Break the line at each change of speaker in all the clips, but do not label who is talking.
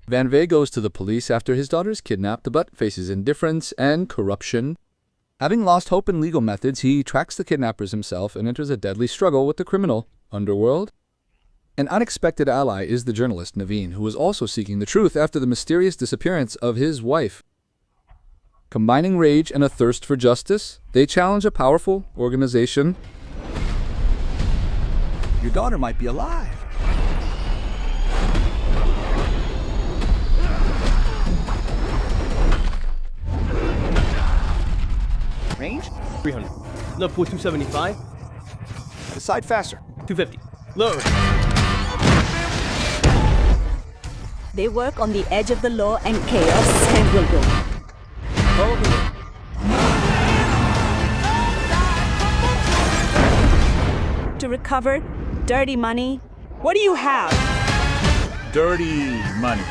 Van Vey goes to the police after his daughter is kidnapped but faces indifference and corruption. Having lost hope in legal methods, he tracks the kidnappers himself and enters a deadly struggle with the criminal underworld. An unexpected ally is the journalist Naveen, who is also seeking the truth after the mysterious disappearance of his wife. Combining rage and a thirst for justice, they challenge a powerful organization.
Your daughter might be alive. Range?
300. Load pool 275.
Decide faster.
250. Load.
They work on the edge of the law and chaos and will go. To recover dirty money. What do you have?
Dirty money.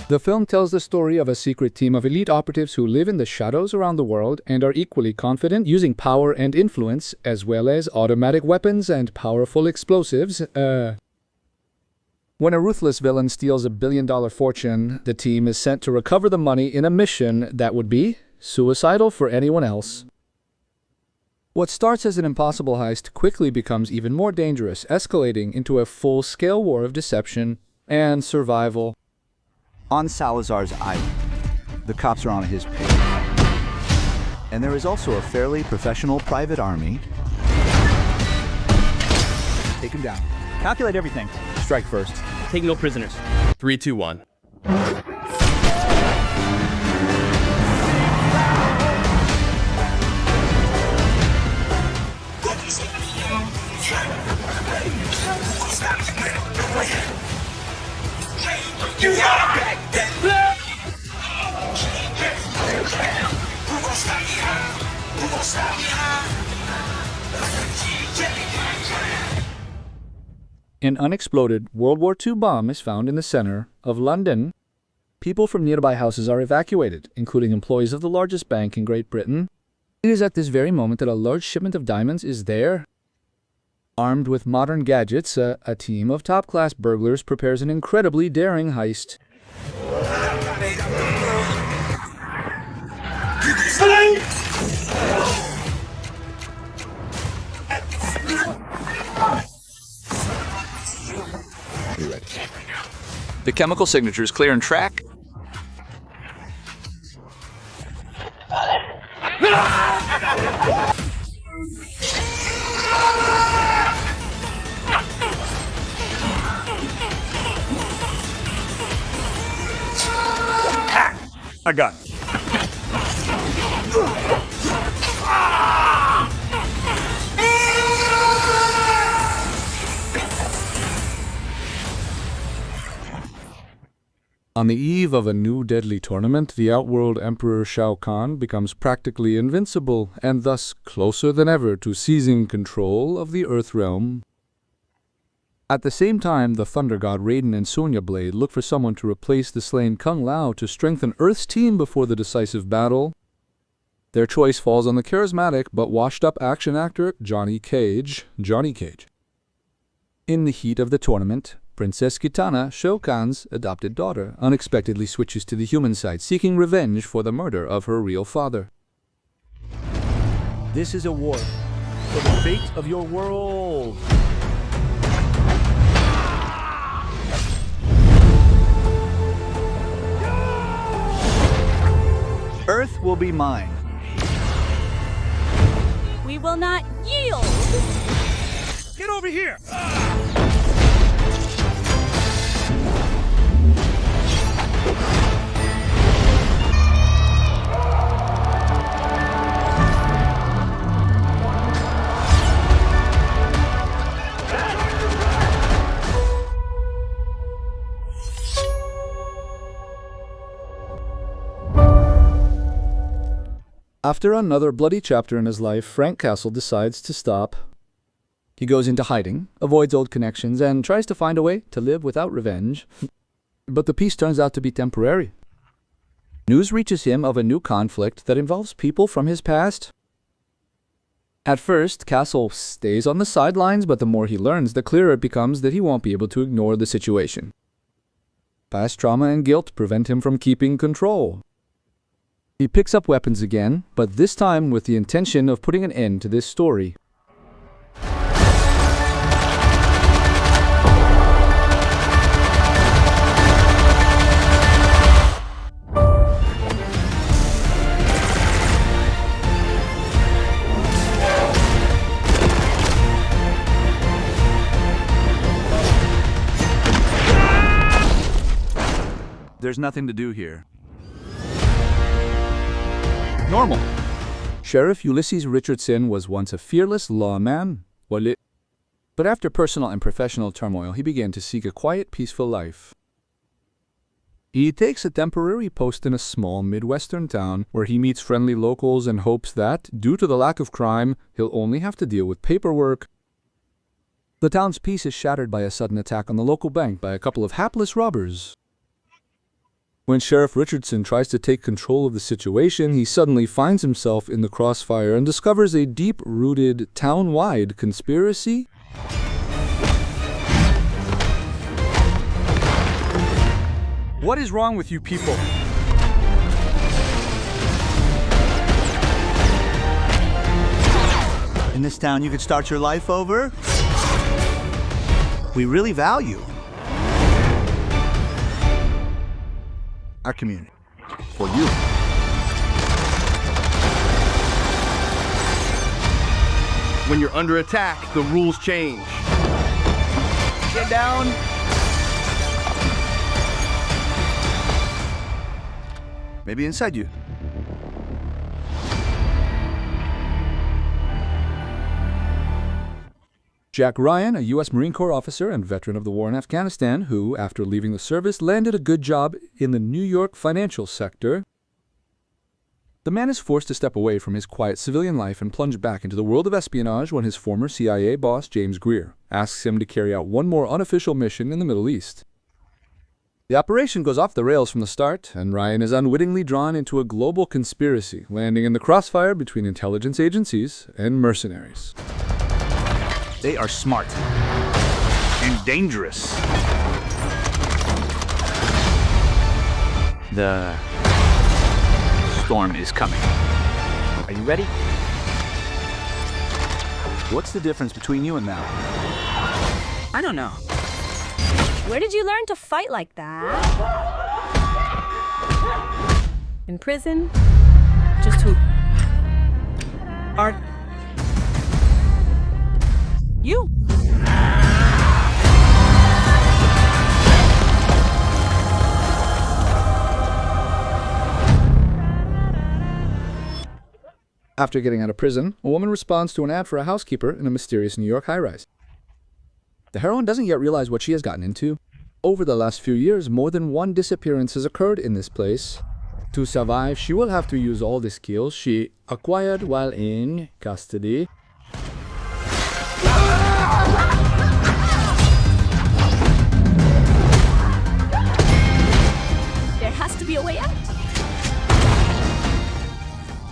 The film tells the story of a secret team of elite operatives who live in the shadows around the world and are equally confident, using power and influence, as well as automatic weapons and powerful explosives. When a ruthless villain steals $1 billion fortune, the team is sent to recover the money in a mission that would be suicidal for anyone else. What starts as an impossible heist quickly becomes even more dangerous, escalating into a full-scale war of deception and survival.
On Salazar's island, the cops are on his payroll. And there is also a fairly professional private army. Take him down. Calculate everything. Strike first.
Take no prisoners. 3, 2, 1.
An unexploded World War II bomb is found in the center of London. People from nearby houses are evacuated, including employees of the largest bank in Great Britain. It is at this very moment that a large shipment of diamonds is there. Armed with modern gadgets, a team of top-class burglars prepares an incredibly daring heist. The chemical signature is clear and track.
I got it.
On the eve of a new deadly tournament, the Outworld Emperor Shao Kahn becomes practically invincible and thus closer than ever to seizing control of the Earthrealm. At the same time, the Thunder God Raiden and Sonya Blade look for someone to replace the slain Kung Lao to strengthen Earth's team before the decisive battle. Their choice falls on the charismatic but washed-up action actor Johnny Cage. In the heat of the tournament, Princess Kitana, Shao Kahn's adopted daughter, unexpectedly switches to the human side, seeking revenge for the murder of her real father.
This is a war for the fate of your world. Earth will be mine.
We will not yield!
Get over here!
After another bloody chapter in his life, Frank Castle decides to stop. He goes into hiding, avoids old connections, and tries to find a way to live without revenge. But the peace turns out to be temporary. News reaches him of a new conflict that involves people from his past. At first, Castle stays on the sidelines, but the more he learns, the clearer it becomes that he won't be able to ignore the situation. Past trauma and guilt prevent him from keeping control. He picks up weapons again, but this time with the intention of putting an end to this story.
There's nothing to do here. Normal.
Sheriff Ulysses Richardson was once a fearless lawman, but after personal and professional turmoil, he began to seek a quiet, peaceful life. He takes a temporary post in a small Midwestern town where he meets friendly locals and hopes that, due to the lack of crime, he'll only have to deal with paperwork. The town's peace is shattered by a sudden attack on the local bank by a couple of hapless robbers. When Sheriff Richardson tries to take control of the situation, he suddenly finds himself in the crossfire and discovers a deep-rooted, town-wide conspiracy.
What is wrong with you people?
In this town, you could start your life over. We really value our community. For you.
When you're under attack, the rules change.
Get down. Maybe inside you.
Jack Ryan, a U.S. Marine Corps officer and veteran of the war in Afghanistan, who, after leaving the service, landed a good job in the New York financial sector. The man is forced to step away from his quiet civilian life and plunge back into the world of espionage when his former CIA boss, James Greer, asks him to carry out one more unofficial mission in the Middle East. The operation goes off the rails from the start, and Ryan is unwittingly drawn into a global conspiracy, landing in the crossfire between intelligence agencies and mercenaries.
They are smart and dangerous. The storm is coming. Are you ready? What's the difference between you and them?
I don't know. Where did you learn to fight like that? In prison? Just who? Are you?
After getting out of prison, a woman responds to an ad for a housekeeper in a mysterious New York high-rise. The heroine doesn't yet realize what she has gotten into. Over the last few years, more than one disappearance has occurred in this place. To survive, she will have to use all the skills she acquired while in custody.
There has to be a way out.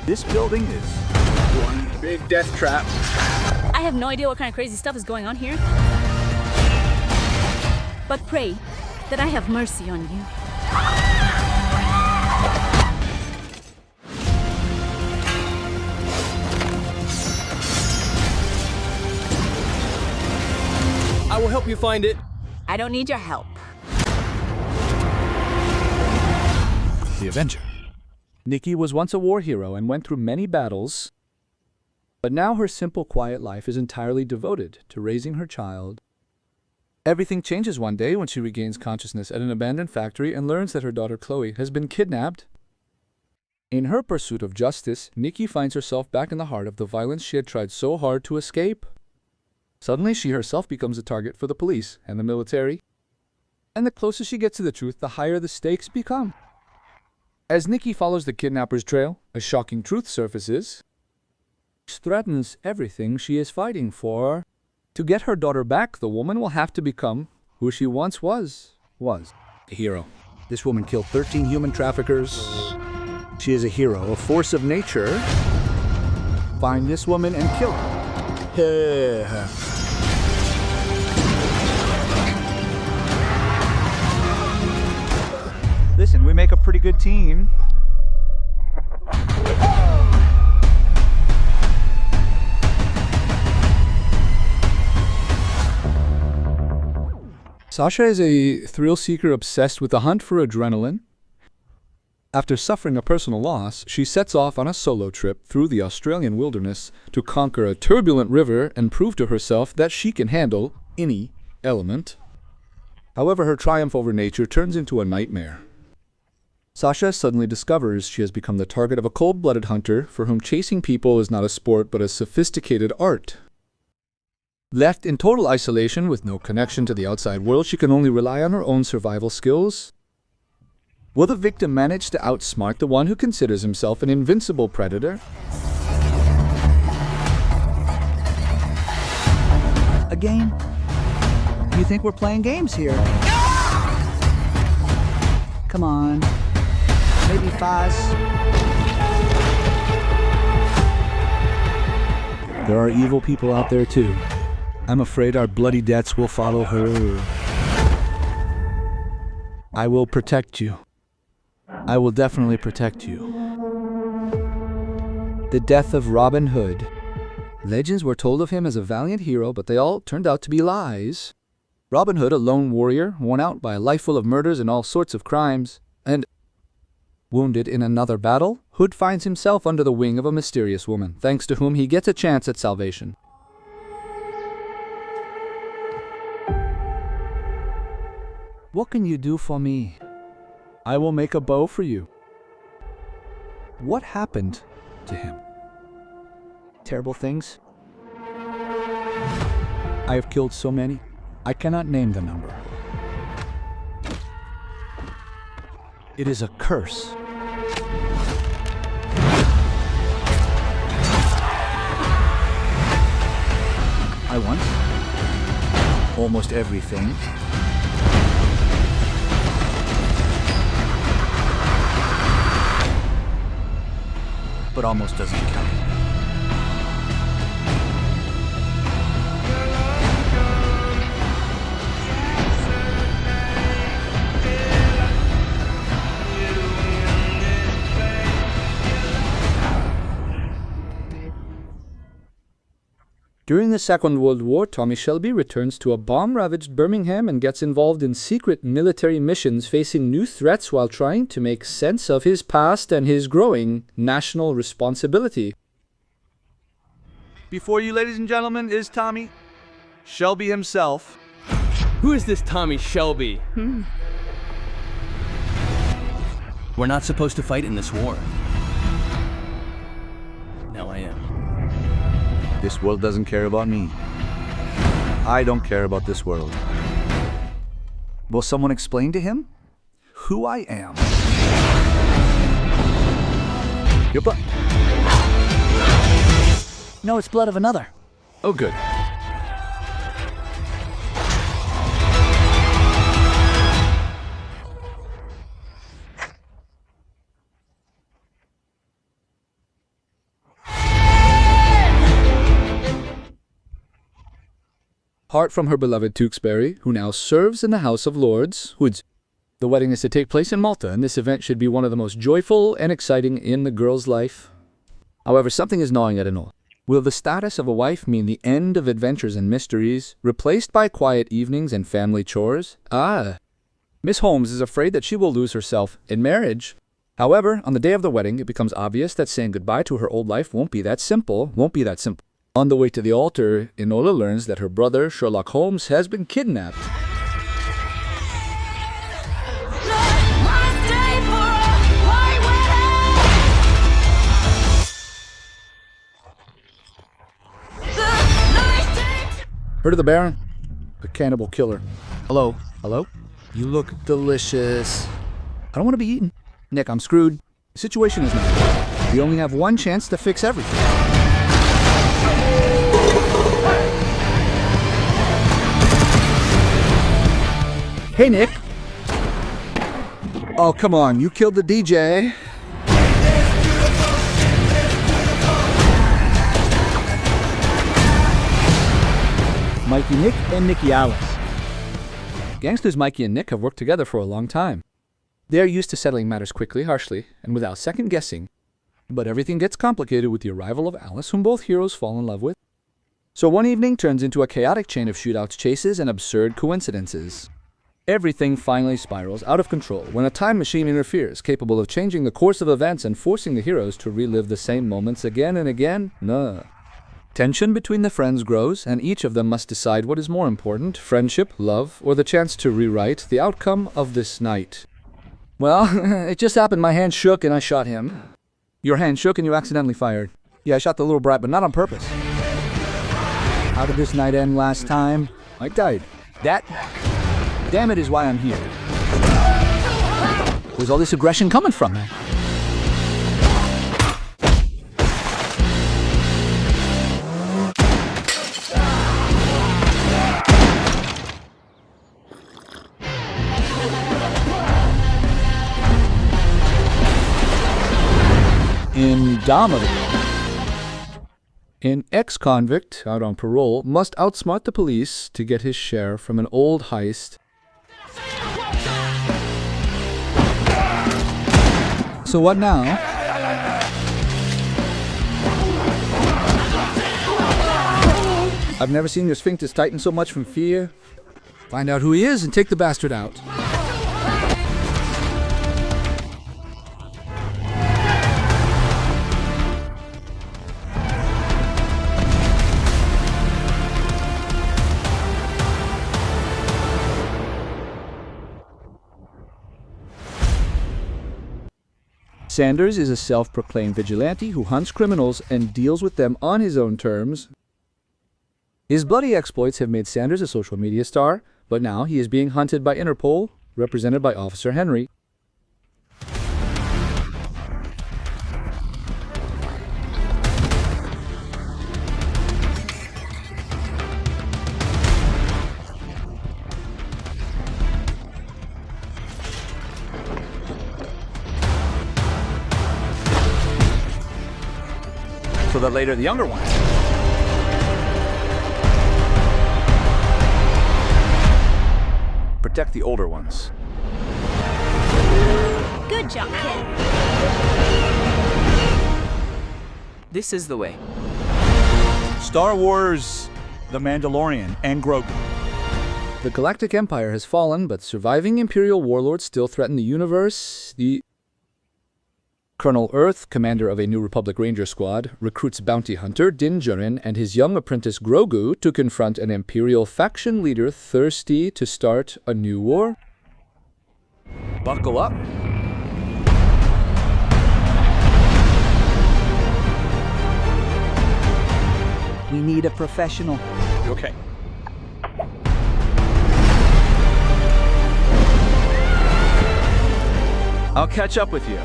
This building is
One big death trap.
I have no idea what kind of crazy stuff is going on here. But pray that I have mercy on you.
I will help you find it.
I don't need your help.
the Avenger.
Nikki was once a war hero and went through many battles, but now her simple, quiet life is entirely devoted to raising her child. Everything changes one day when she regains consciousness at an abandoned factory and learns that her daughter Chloe has been kidnapped. In her pursuit of justice, Nikki finds herself back in the heart of the violence she had tried so hard to escape. Suddenly, she herself becomes a target for the police and the military. And the closer she gets to the truth, the higher the stakes become. As Nikki follows the kidnapper's trail, a shocking truth surfaces. She threatens everything she is fighting for. To get her daughter back, the woman will have to become who she once was a hero.
This woman killed 13 human traffickers. She is a hero, a force of nature. Find this woman and kill her. We make a pretty good team.
Sasha is a thrill seeker obsessed with the hunt for adrenaline. After suffering a personal loss, she sets off on a solo trip through the Australian wilderness to conquer a turbulent river and prove to herself that she can handle any element. However, her triumph over nature turns into a nightmare. Sasha suddenly discovers she has become the target of a cold-blooded hunter for whom chasing people is not a sport but a sophisticated art. Left in total isolation with no connection to the outside world, she can only rely on her own survival skills. Will the victim manage to outsmart the one who considers himself an invincible predator?
A game? You think we're playing games here? Come on. Maybe Faz. There are evil people out there too. I'm afraid our bloody debts will follow her. I will protect you. I will definitely protect you.
The death of Robin Hood. Legends were told of him as a valiant hero, but they all turned out to be lies. Robin Hood, a lone warrior, worn out by a life full of murders and all sorts of crimes, and wounded in another battle, Hood finds himself under the wing of a mysterious woman, thanks to whom he gets a chance at salvation.
What can you do for me? I will make a bow for you.
What happened to him?
Terrible things. I have killed so many, I cannot name the number. It is a curse. I want almost everything. But almost doesn't count.
During the Second World War, Tommy Shelby returns to a bomb-ravaged Birmingham and gets involved in secret military missions, facing new threats while trying to make sense of his past and his growing national responsibility.
Before you, ladies and gentlemen, is Tommy Shelby himself.
Who is this Tommy Shelby? We're not supposed to fight in this war. Now I am.
This world doesn't care about me. I don't care about this world. Will someone explain to him who I am? Your blood. No, it's blood of another.
Oh, good. Apart from her beloved Tewkesbury, who now serves in the House of Lords, the wedding is to take place in Malta, and this event should be one of the most joyful and exciting in the girl's life. However, something is gnawing at Enola. Will the status of a wife mean the end of adventures and mysteries, replaced by quiet evenings and family chores? Miss Holmes is afraid that she will lose herself in marriage. However, on the day of the wedding, it becomes obvious that saying goodbye to her old life won't be that simple. On the way to the altar, Enola learns that her brother, Sherlock Holmes, has been kidnapped. Heard of the Baron? The cannibal killer.
Hello.
Hello? You look delicious. I don't want to be eaten. Nick, I'm screwed. The situation is not. We only have one chance to fix everything. Hey, Nick. Oh, come on. You killed the DJ.
Mikey Nick and Nicky Alice.
Gangsters Mikey and Nick have worked together for a long time.
They are used to settling matters quickly, harshly, and without second guessing. But everything gets complicated with the arrival of Alice, whom both heroes fall in love with. So one evening turns into a chaotic chain of shootouts, chases, and absurd coincidences. Everything finally spirals out of control when a time machine interferes, capable of changing the course of events and forcing the heroes to relive the same moments again and again. Tension between the friends grows, and each of them must decide what is more important, friendship, love, or the chance to rewrite the outcome of this night. Well, it just happened my hand shook and I shot him. Your hand shook and you accidentally fired. Yeah, I shot the little brat, but not on purpose. How did this night end last time? I died. That, damn it, is why I'm here. Where's all this aggression coming from, man? Indomitable. An ex-convict, out on parole, must outsmart the police to get his share from an old heist. So what now? I've never seen your sphincters tighten so much from fear. Find out who he is and take the bastard out. Sanders is a self-proclaimed vigilante who hunts criminals and deals with them on his own terms. His bloody exploits have made Sanders a social media star, but now he is being hunted by Interpol, represented by Officer Henry. So that later the younger ones. Protect the older ones.
Good job, kid.
This is the way.
Star Wars, The Mandalorian, and Grogu. The Galactic Empire has fallen, but surviving Imperial warlords still threaten the universe. Colonel Earth, commander of a New Republic Ranger squad, recruits bounty hunter Din Djarin and his young apprentice Grogu to confront an Imperial faction leader thirsty to start a new war. Buckle up. We need a professional.
Okay. I'll catch up with you.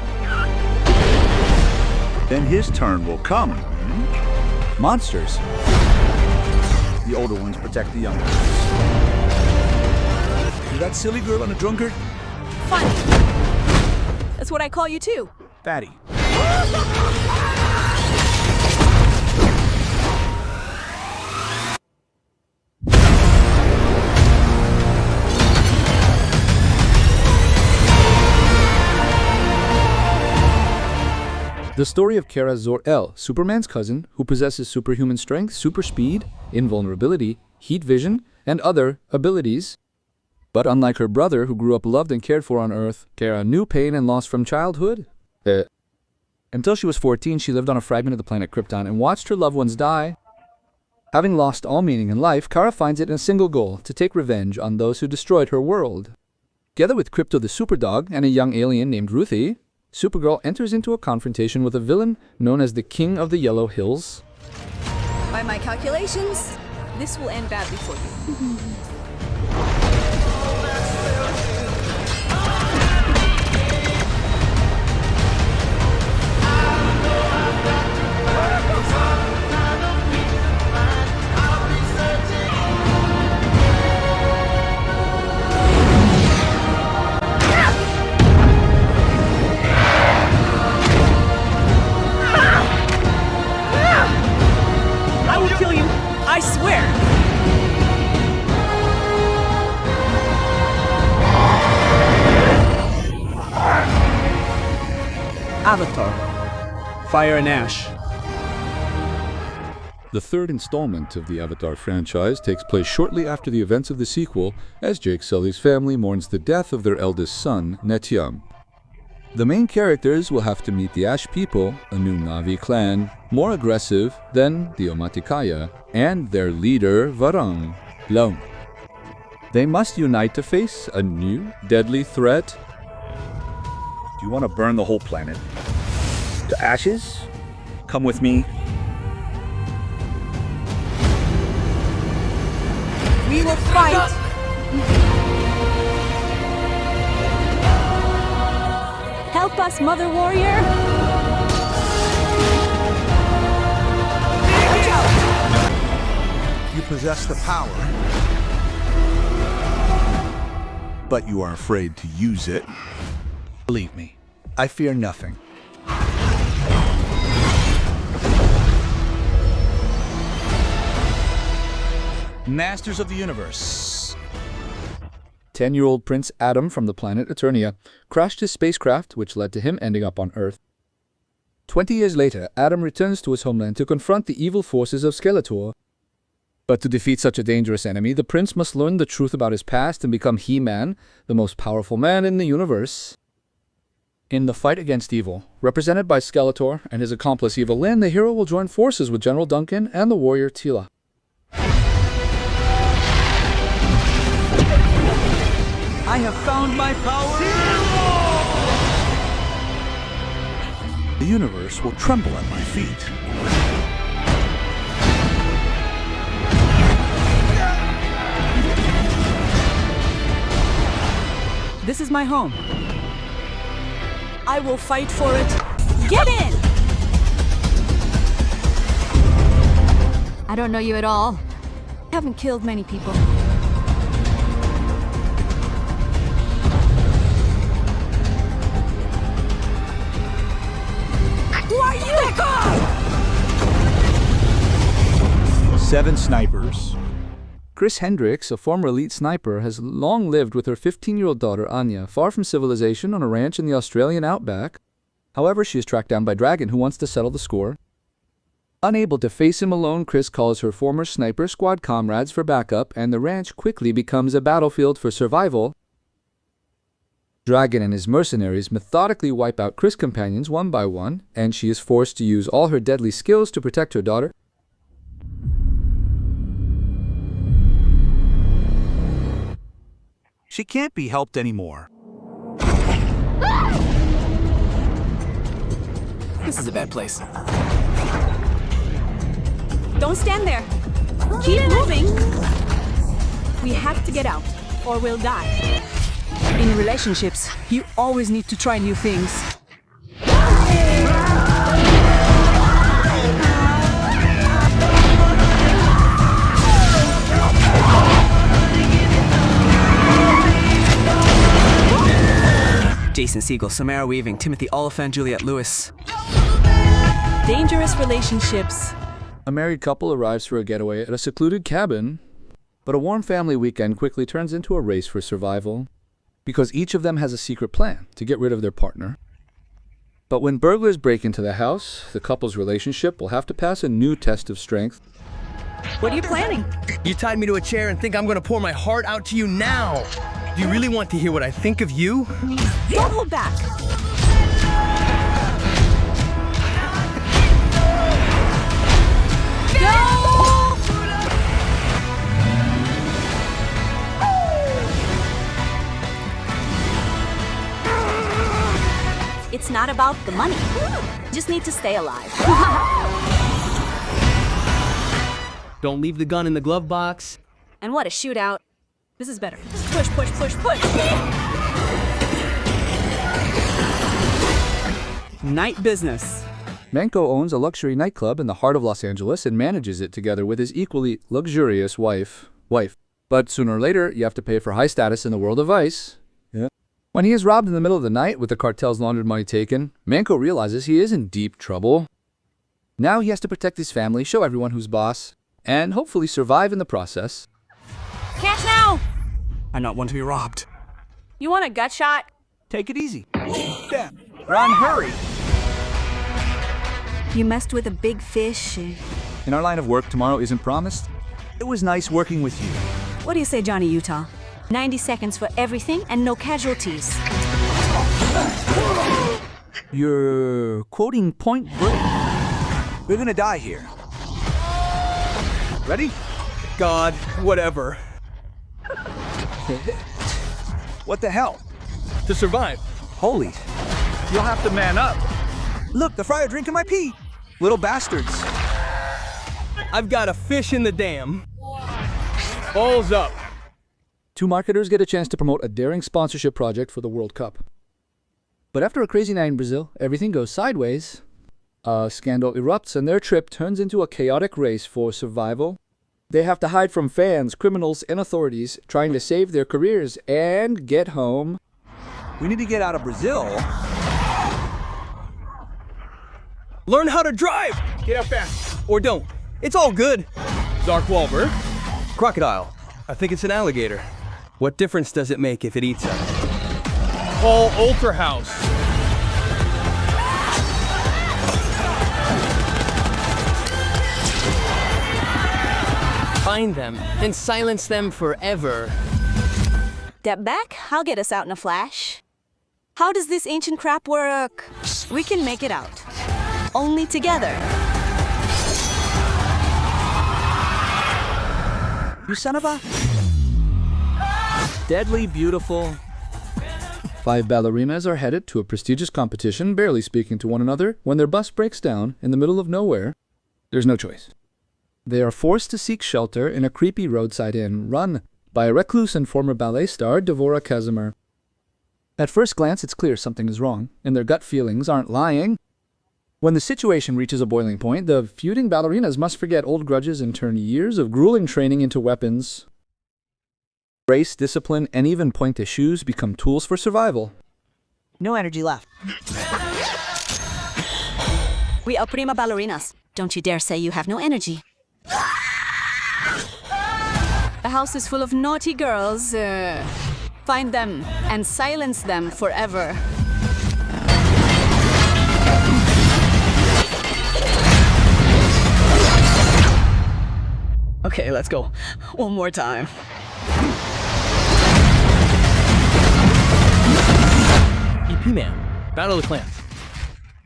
Then his turn will come. Monsters. The older ones protect the younger ones. You that silly girl on a drunkard?
Fun. That's what I call you too.
Fatty. The story of Kara Zor-El, Superman's cousin, who possesses superhuman strength, super speed, invulnerability, heat vision, and other abilities. But unlike her brother, who grew up loved and cared for on Earth, Kara knew pain and loss from childhood. Until she was 14, she lived on a fragment of the planet Krypton and watched her loved ones die. Having lost all meaning in life, Kara finds it in a single goal, to take revenge on those who destroyed her world. Together with Krypto the Superdog and a young alien named Ruthie, Supergirl enters into a confrontation with a villain known as the King of the Yellow Hills.
By my calculations, this will end badly for you.
I will kill you! I swear!
Avatar: Fire and Ash.
The third installment of the Avatar franchise takes place shortly after the events of the sequel, as Jake Sully's family mourns the death of their eldest son, Neteyam. The main characters will have to meet the Ash people, a new Na'vi clan, more aggressive than the Omaticaya, and their leader, Varang, Lone. They must unite to face a new, deadly threat.
Do you want to burn the whole planet to ashes? Come with me.
We will fight! Help us, Mother Warrior! Watch out!
You possess the power, but you are afraid to use it.
Believe me, I fear nothing.
Masters of the Universe.
10-year-old Prince Adam from the planet Eternia crashed his spacecraft, which led to him ending up on Earth. 20 years later, Adam returns to his homeland to confront the evil forces of Skeletor. But to defeat such a dangerous enemy, the prince must learn the truth about his past and become He-Man, the most powerful man in the universe. In the fight against evil, represented by Skeletor and his accomplice Evil Lyn, the hero will join forces with General Duncan and the warrior Teela.
I have found my power!
The universe will tremble at my feet.
This is my home.
I will fight for it. Get in!
I don't know you at all.
Haven't killed many people. Who are you? Back off!
7 snipers.
Chris Hendricks, a former elite sniper, has long lived with her 15-year-old daughter Anya, far from civilization on a ranch in the Australian outback. However, she is tracked down by Dragon, who wants to settle the score. Unable to face him alone, Chris calls her former sniper squad comrades for backup, and the ranch quickly becomes a battlefield for survival. Dragon and his mercenaries methodically wipe out Chris' companions one by one, and she is forced to use all her deadly skills to protect her daughter.
She can't be helped anymore.
This is a bad place.
Don't stand there. Keep moving. We have to get out, or we'll die.
In relationships, you always need to try new things.
Jason Segel, Samara Weaving, Timothy Oliphant, Juliette Lewis.
Dangerous relationships.
A married couple arrives for a getaway at a secluded cabin, but a warm family weekend quickly turns into a race for survival, because each of them has a secret plan to get rid of their partner. But when burglars break into the house, the couple's relationship will have to pass a new test of strength.
What are you planning?
You tied me to a chair and think I'm gonna pour my heart out to you now. Do you really want to hear what I think of you?
Don't hold back. It's not about the money. Just need to stay alive.
Don't leave the gun in the glove box.
And what a shootout. This is better. Push, push, push, push.
Night business.
Manco owns a luxury nightclub in the heart of Los Angeles and manages it together with his equally luxurious wife. But sooner or later, you have to pay for high status in the world of vice. Yeah. When he is robbed in the middle of the night with the cartel's laundered money taken, Manco realizes he is in deep trouble. Now he has to protect his family, show everyone who's boss, and hopefully survive in the process.
Cash now!
I'm not one to be robbed.
You want a gut shot?
Take it easy. Damn. Ron, hurry.
You messed with a big fish.
In our line of work, tomorrow isn't promised. It was nice working with you.
What do you say, Johnny Utah? 90 seconds for everything and no casualties.
You're quoting Point Break. We're gonna die here. Ready?
God, whatever.
What the hell?
To survive.
Holy. You'll have to man up. Look, the fry are drinking my pee. Little bastards.
I've got a fish in the dam. Balls up.
Two marketers get a chance to promote a daring sponsorship project for the World Cup. But after a crazy night in Brazil, everything goes sideways. A scandal erupts and their trip turns into a chaotic race for survival. They have to hide from fans, criminals, and authorities, trying to save their careers and get home.
We need to get out of Brazil.
Learn how to drive. Get out fast. Or don't. It's all good. Dark Wahlberg. Crocodile. I think it's an alligator. What difference does it make if it eats us? Paul Ulterhouse. Find them and silence them forever.
Step back, I'll get us out in a flash. How does this ancient crap work? We can make it out. Only together.
You son of a... Deadly beautiful.
5 ballerinas are headed to a prestigious competition, barely speaking to one another, when their bus breaks down in the middle of nowhere. There's no choice. They are forced to seek shelter in a creepy roadside inn run by a recluse and former ballet star, Devora Casimir. At first glance, it's clear something is wrong, and their gut feelings aren't lying. When the situation reaches a boiling point, the feuding ballerinas must forget old grudges and turn years of grueling training into weapons. Race, discipline, and even pointed shoes become tools for survival.
No energy left.
We are prima ballerinas. Don't you dare say you have no energy. The house is full of naughty girls. Find them and silence them forever.
Okay, let's go. One more time.
EP Man. Battle of the Clans.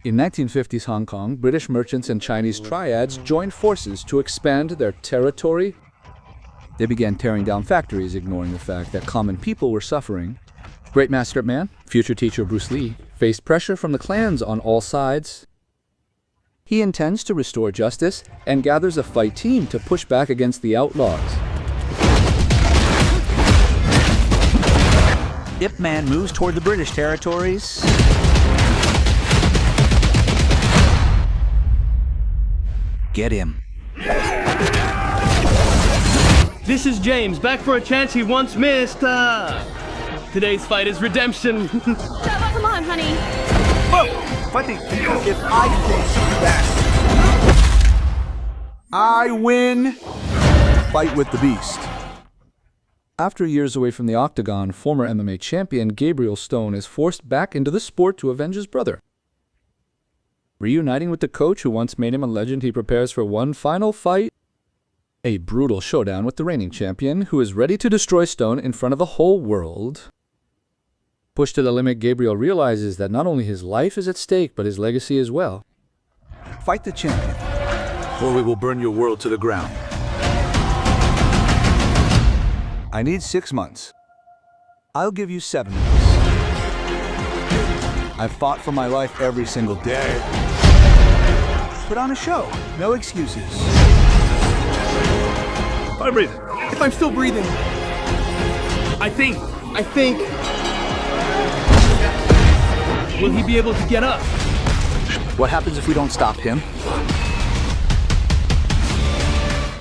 In 1950s Hong Kong, British merchants and Chinese triads joined forces to expand their territory. They began tearing down factories, ignoring the fact that common people were suffering. Great Master Man, future teacher Bruce Lee, faced pressure from the clans on all sides. He intends to restore justice and gathers a fight team to push back against the outlaws.
Ip Man moves toward the British territories. Get him.
This is James, back for a chance he once missed. Today's fight is redemption.
Come on, honey.
Whoa! Fighting. If I think that I win, fight with the beast.
After years away from the octagon, former MMA champion Gabriel Stone is forced back into the sport to avenge his brother. Reuniting with the coach who once made him a legend, he prepares for one final fight. A brutal showdown with the reigning champion, who is ready to destroy Stone in front of the whole world. Pushed to the limit, Gabriel realizes that not only his life is at stake, but his legacy as well.
Fight the champion, or we will burn your world to the ground. I need 6 months. I'll give you 7 months. I've fought for my life every single day. Put on a show. No excuses.
I'm breathing. If I'm still breathing. I think. Will he be able to get up?
What happens if we don't stop him?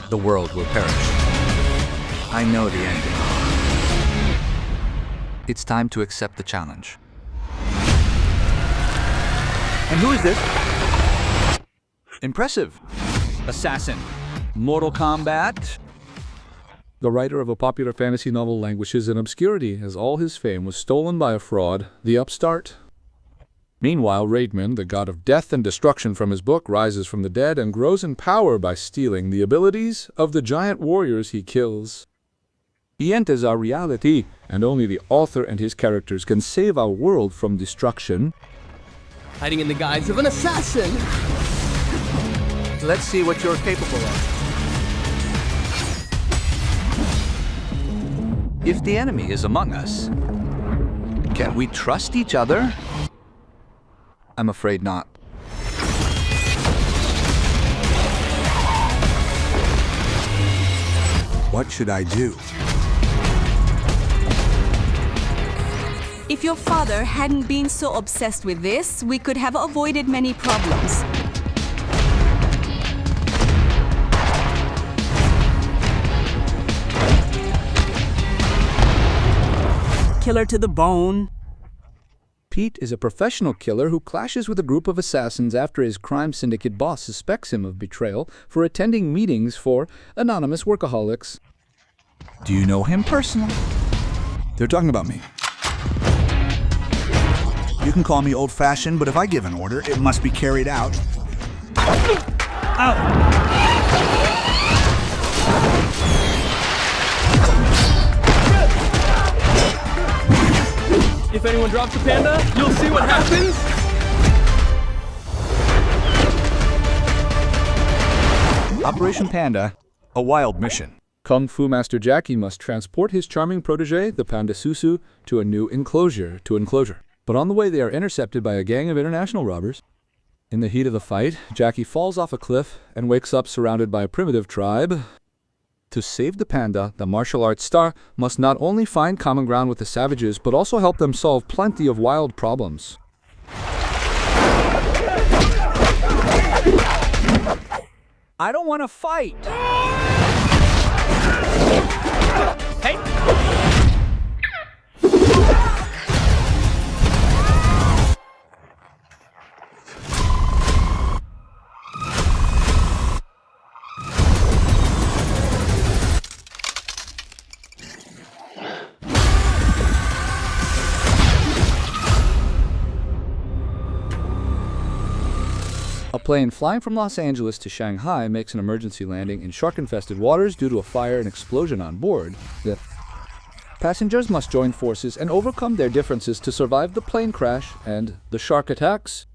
The world will perish. I know the ending. It's time to accept the challenge. And who is this? Impressive. Assassin. Mortal Kombat.
The writer of a popular fantasy novel languishes in obscurity, as all his fame was stolen by a fraud, the upstart.
Meanwhile, Raidman, the god of death and destruction from his book, rises from the dead and grows in power by stealing the abilities of the giant warriors he kills. He enters our reality, and only the author and his characters can save our world from destruction.
Hiding in the guise of an assassin.
Let's see what you're capable of.
If the enemy is among us, can we trust each other? I'm afraid not.
What should I do?
If your father hadn't been so obsessed with this, we could have avoided many problems. Killer to the bone.
Pete is a professional killer who clashes with a group of assassins after his crime syndicate boss suspects him of betrayal for attending meetings for anonymous workaholics.
Do you know him personally? They're talking about me. You can call me old-fashioned, but if I give an order, it must be carried out.
If anyone drops a panda, you'll see what happens.
Operation Panda, a wild mission.
Kung Fu Master Jackie must transport his charming protege, the Panda Susu, to a new enclosure. But on the way, they are intercepted by a gang of international robbers. In the heat of the fight, Jackie falls off a cliff and wakes up surrounded by a primitive tribe. To save the panda, the martial arts star must not only find common ground with the savages, but also help them solve plenty of wild problems.
I don't want to fight.
Hey!
A plane flying from Los Angeles to Shanghai makes an emergency landing in shark-infested waters due to a fire and explosion on board. The passengers must join forces and overcome their differences to survive the plane crash and the shark attacks.